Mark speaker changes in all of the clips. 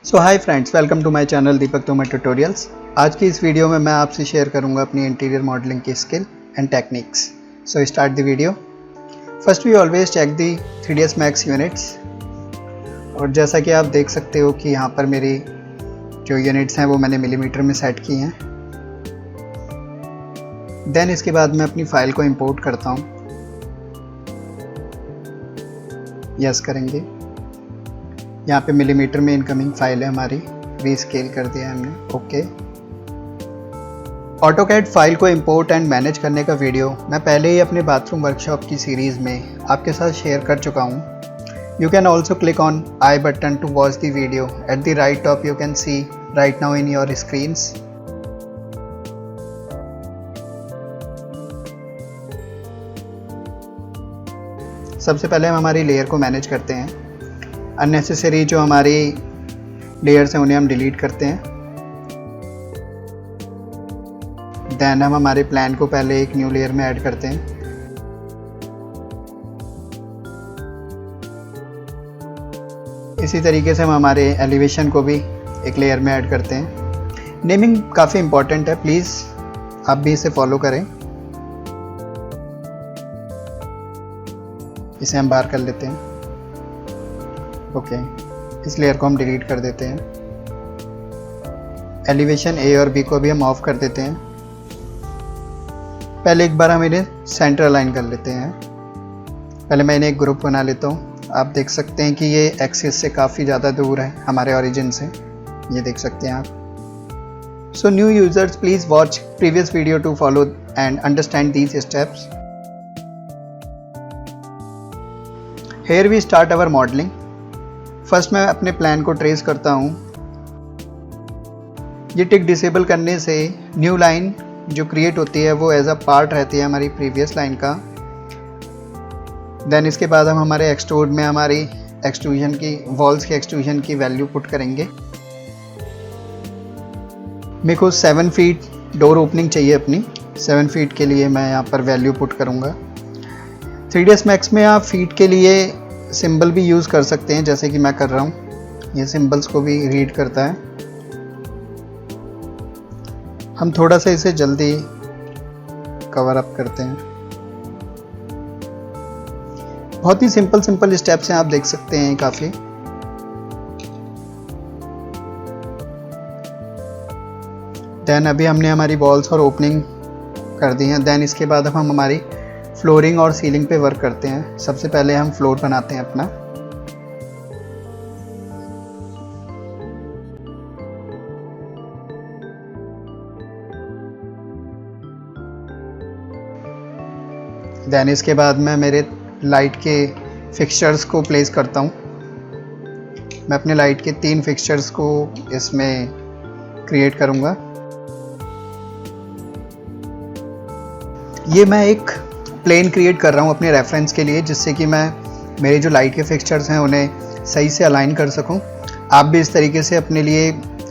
Speaker 1: So hi friends, welcome to my channel Deepak Tomar tutorials. आज की इस वीडियो में मैं आपसे शेयर करूंगा अपनी इंटीरियर मॉडलिंग की skill and techniques. So start the video. First we always check the 3ds Max units. और जैसा कि आप देख सकते हो कि यहाँ पर मेरी जो यूनिट्स हैं वो मैंने मिलीमीटर में सेट की हैं। देन इसके बाद मैं अपनी फ़ाइल को इंपोर्ट करता हूँ। यस करेंगे। यहाँ पे मिलीमीटर में इनकमिंग फाइल है हमारी, रीस्केल कर दिया है हमने। ओके। ऑटोकैड फाइल को इंपोर्ट एंड मैनेज करने का वीडियो मैं पहले ही अपने बाथरूम वर्कशॉप की सीरीज़ में आपके साथ शेयर कर चुका हूँ। You can also click on I button to watch the video. At the right top you can see right now in your screens. सबसे पहले हम हमारी लेयर को मैनेज करते हैं। अननेसेसरी जो हमारी लेयर्स हैं उन्हें हम डिलीट करते हैं। देन हम हमारे प्लान को पहले एक न्यू लेयर में ऐड करते हैं। इसी तरीके से हम हमारे एलिवेशन को भी एक लेयर में ऐड करते हैं। नेमिंग काफ़ी इम्पॉर्टेंट है, प्लीज़ आप भी इसे फॉलो करें। इसे हम बाहर कर लेते हैं। ओके, इस लेयर को हम डिलीट कर देते हैं। एलिवेशन ए और बी को भी हम ऑफ कर देते हैं। पहले एक बार हम इन्हें सेंटर अलाइन कर लेते हैं। पहले मैं इन्हें एक ग्रुप बना लेता हूँ। आप देख सकते हैं कि ये एक्सिस से काफ़ी ज़्यादा दूर है हमारे ओरिजिन से, ये देख सकते हैं आप। So new users please watch previous video to follow and understand these steps. Here we start our modelling. First मैं अपने प्लान को ट्रेस करता हूँ। ये टिक डिसेबल करने से न्यू लाइन जो क्रिएट होती है वो एज अ पार्ट रहती है हमारी प्रीवियस लाइन का। देन इसके बाद हम हमारे एक्सट्रूड में हमारी एक्सट्रूजन की वॉल्स के एक्सट्रूजन की वैल्यू पुट करेंगे। मेरे को 7 फीट डोर ओपनिंग चाहिए अपनी। 7 फीट के लिए मैं यहाँ पर वैल्यू पुट करूँगा। 3ds Max में आप फीट के लिए सिंबल भी यूज़ कर सकते हैं, जैसे कि मैं कर रहा हूँ। ये सिंबल्स को भी रीड करता है। हम थोड़ा सा इसे जल्दी कवर अप करते हैं। बहुत ही सिंपल स्टेप्स हैं, आप देख सकते हैं काफ़ी। देन अभी हमने हमारी वॉल्स और ओपनिंग कर दी हैं। देन इसके बाद हम हमारी फ्लोरिंग और सीलिंग पे वर्क करते हैं। सबसे पहले हम फ्लोर बनाते हैं अपना। देन इसके बाद मैं मेरे लाइट के फिक्सचर्स को प्लेस करता हूँ। मैं अपने लाइट के 3 फिक्सचर्स को इसमें क्रिएट करूँगा। ये मैं एक प्लेन क्रिएट कर रहा हूँ अपने रेफरेंस के लिए, जिससे कि मैं मेरे जो लाइट के फिक्सचर्स हैं उन्हें सही से अलाइन कर सकूँ। आप भी इस तरीके से अपने लिए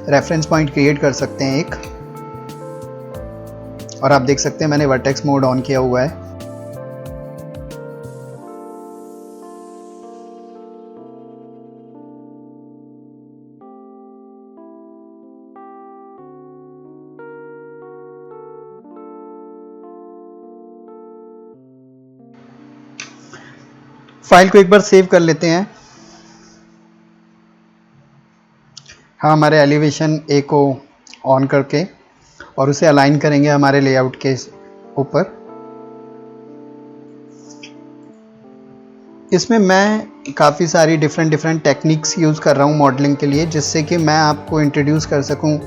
Speaker 1: रेफरेंस पॉइंट क्रिएट कर सकते हैं एक। और आप देख सकते हैं मैंने वर्टेक्स मोड ऑन किया हुआ है। फाइल को एक बार सेव कर लेते हैं। हाँ, हमारे एलिवेशन ए को ऑन करके और उसे अलाइन करेंगे हमारे लेआउट के ऊपर। इसमें मैं काफ़ी सारी डिफरेंट टेक्निक्स यूज़ कर रहा हूँ मॉडलिंग के लिए, जिससे कि मैं आपको इंट्रोड्यूस कर सकूँ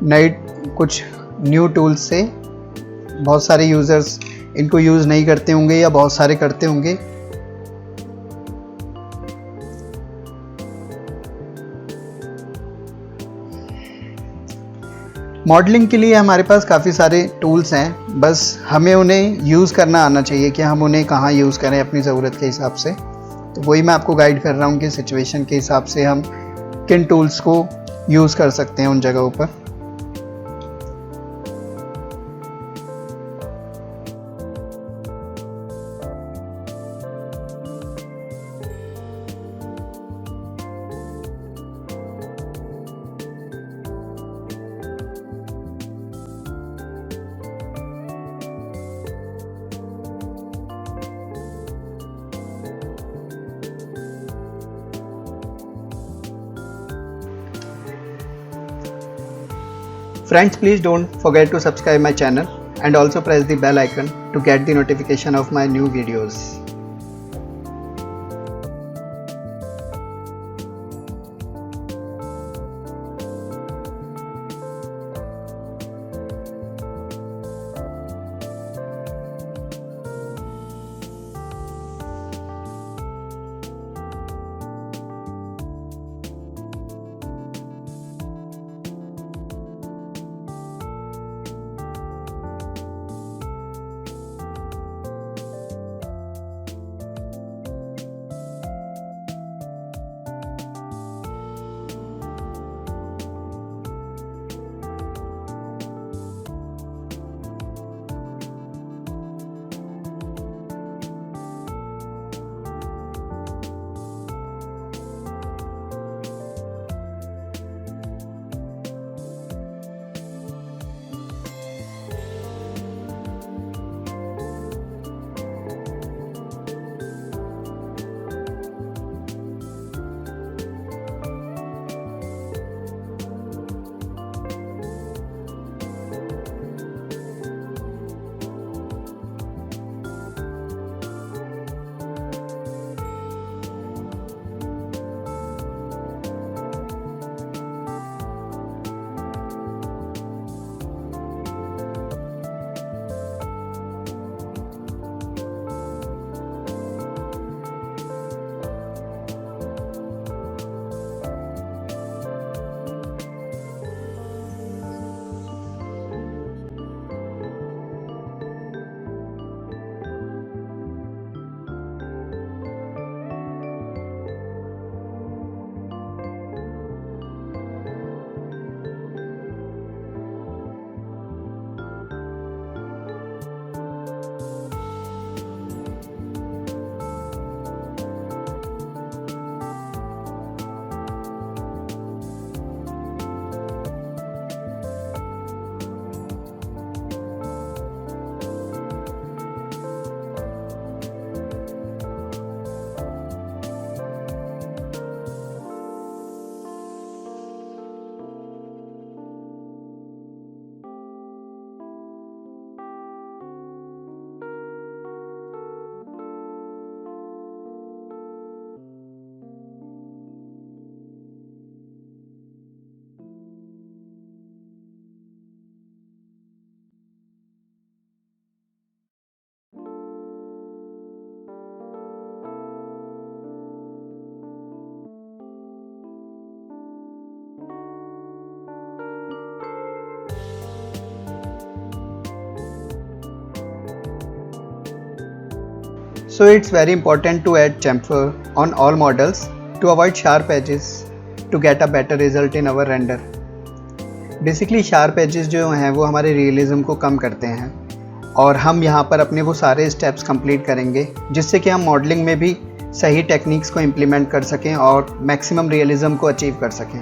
Speaker 1: नए कुछ न्यू टूल्स से। बहुत सारे यूज़र्स इनको यूज़ नहीं करते होंगे या बहुत सारे करते होंगे। मॉडलिंग के लिए हमारे पास काफ़ी सारे टूल्स हैं, बस हमें उन्हें यूज़ करना आना चाहिए कि हम उन्हें कहाँ यूज़ करें अपनी ज़रूरत के हिसाब से। तो वही मैं आपको गाइड कर रहा हूँ कि सिचुएशन के हिसाब से हम किन टूल्स को यूज़ कर सकते हैं उन जगहों पर। Friends, please don't forget to subscribe my channel and also press the bell icon to get the notification of my new videos. So it's very important to add chamfer on all models to avoid sharp edges to get a better result in our render. Basically sharp edges जो हैं वो हमारे realism को कम करते हैं और हम यहाँ पर अपने वो सारे स्टेप्स कंप्लीट करेंगे जिससे कि हम मॉडलिंग में भी सही टेक्निक्स को इम्प्लीमेंट कर सकें और मैक्सिमम रियलिज्म को अचीव कर सकें.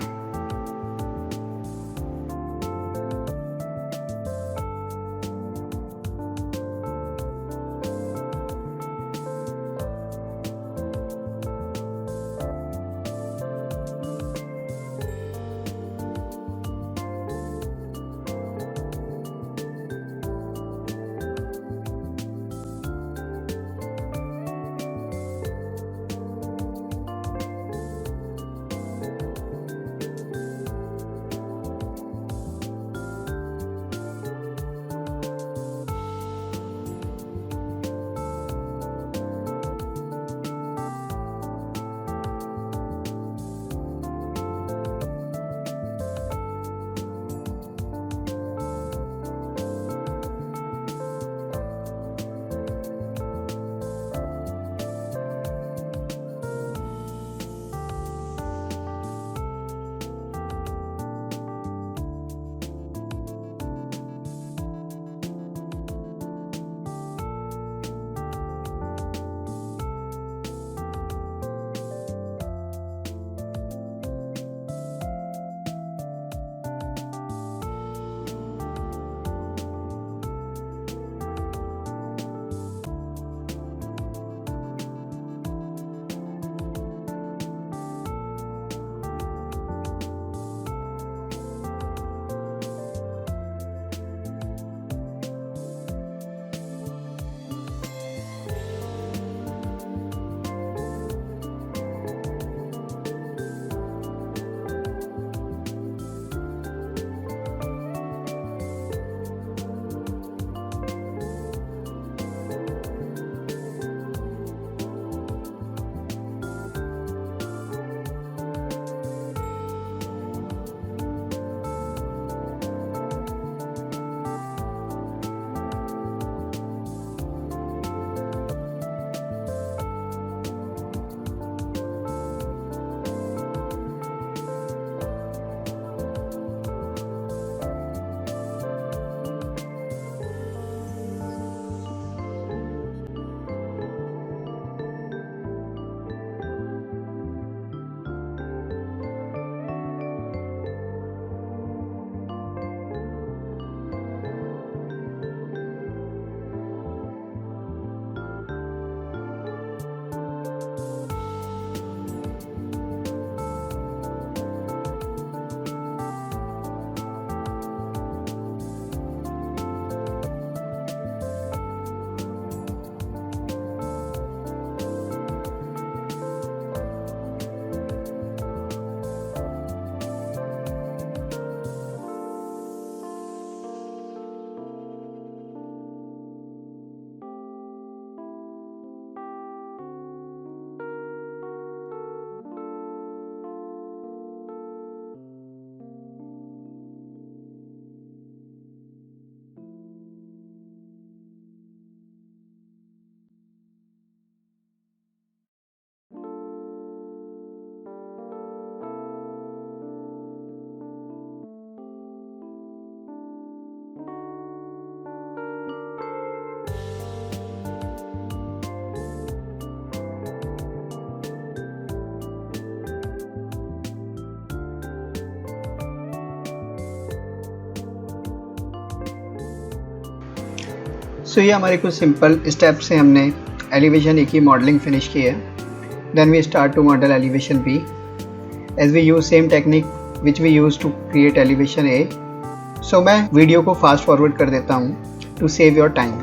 Speaker 1: सो ये हमारे कुछ सिंपल स्टेप से हमने एलिवेशन ए की मॉडलिंग फिनिश की है. Then we start to model elevation B as we use same technique which we use to create elevation A. So मैं वीडियो को फास्ट फॉरवर्ड कर देता हूँ to save your time.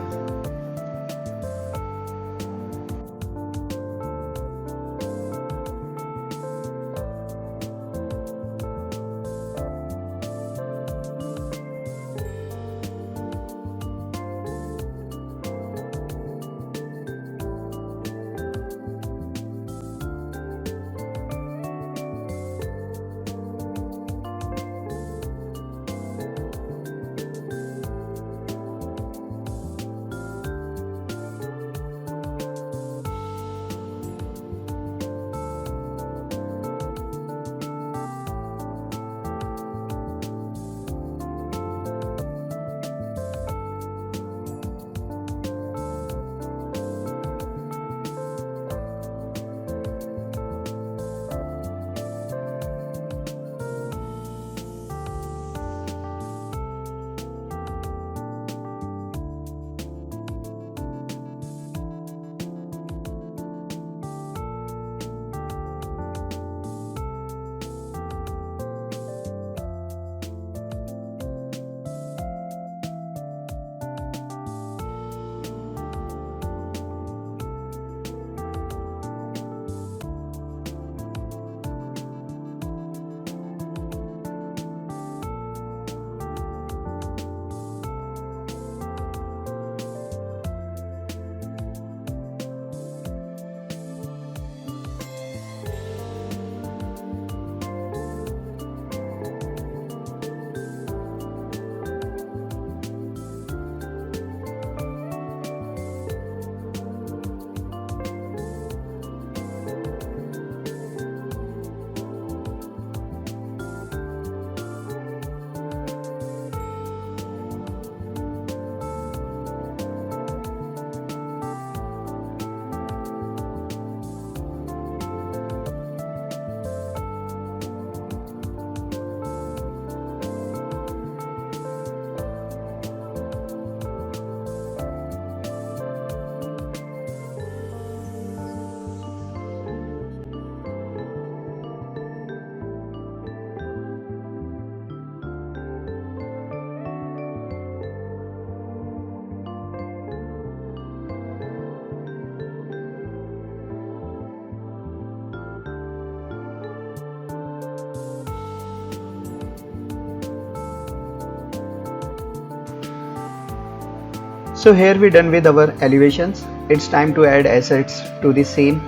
Speaker 1: So here we done with our elevations. It's time to add assets to the scene.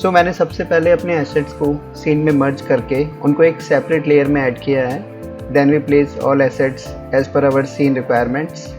Speaker 1: So मैंने सबसे पहले अपने assets को scene में merge करके उनको एक separate layer में add किया है. Then we place all assets as per our scene requirements.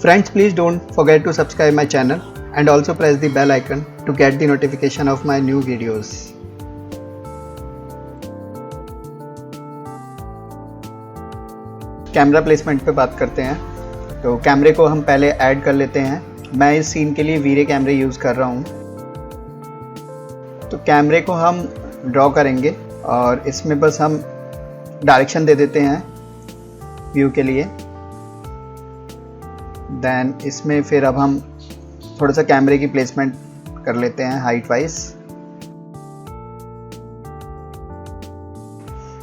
Speaker 1: Friends, please don't forget to subscribe my channel and also press the bell icon to get the notification of my new videos. Camera placement पे बात करते हैं। तो कैमरे को हम पहले add कर लेते हैं। मैं इस सीन के लिए वीरे कैमरे यूज़ कर रहा हूँ। तो कैमरे को हम ड्रॉ करेंगे और इसमें बस हम डायरेक्शन दे देते हैं व्यू के लिए। देन इसमें फिर अब हम थोड़ा सा कैमरे की प्लेसमेंट कर लेते हैं हाइट वाइज।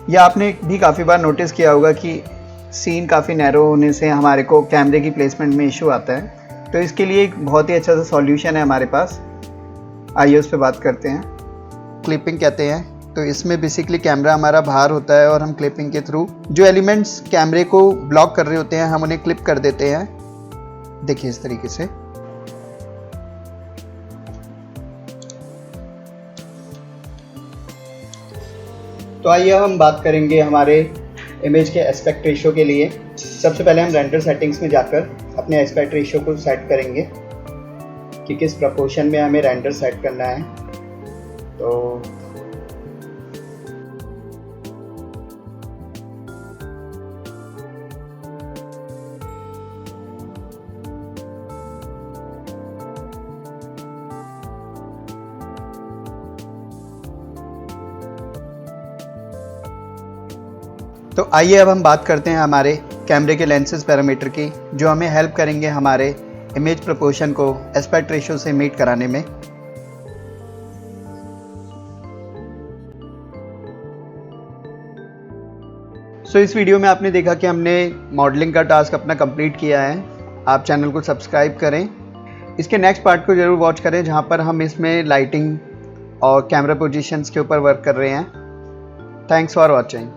Speaker 1: यह आपने भी काफ़ी बार नोटिस किया होगा कि सीन काफ़ी नैरो होने से हमारे को कैमरे की प्लेसमेंट में इशू आता है। तो इसके लिए एक बहुत ही अच्छा सा सॉल्यूशन है हमारे पास। आइए उस पर बात करते हैं। क्लिपिंग कहते हैं। तो इसमें बेसिकली कैमरा हमारा बाहर होता है और हम क्लिपिंग के थ्रू जो एलिमेंट्स कैमरे को ब्लॉक कर रहे होते हैं हम उन्हें क्लिप कर देते हैं। देखिए इस तरीके से। तो आइए हम बात करेंगे हमारे इमेज के एस्पेक्ट रेशियो के लिए। सबसे पहले हम रेंडर सेटिंग्स में जाकर अपने एस्पेक्ट रेशियो को सेट करेंगे कि किस प्रपोर्शन में हमें रेंडर सेट करना है। तो आइए अब हम बात करते हैं हमारे कैमरे के लेंसेज पैरामीटर की, जो हमें हेल्प करेंगे हमारे इमेज प्रोपोर्शन को एस्पेक्ट रेशियो से मीट कराने में। सो इस वीडियो में आपने देखा कि हमने मॉडलिंग का टास्क अपना कंप्लीट किया है। आप चैनल को सब्सक्राइब करें। इसके नेक्स्ट पार्ट को ज़रूर वॉच करें, जहां पर हम इसमें लाइटिंग और कैमरा पोजीशंस के ऊपर वर्क कर रहे हैं। Thanks for watching.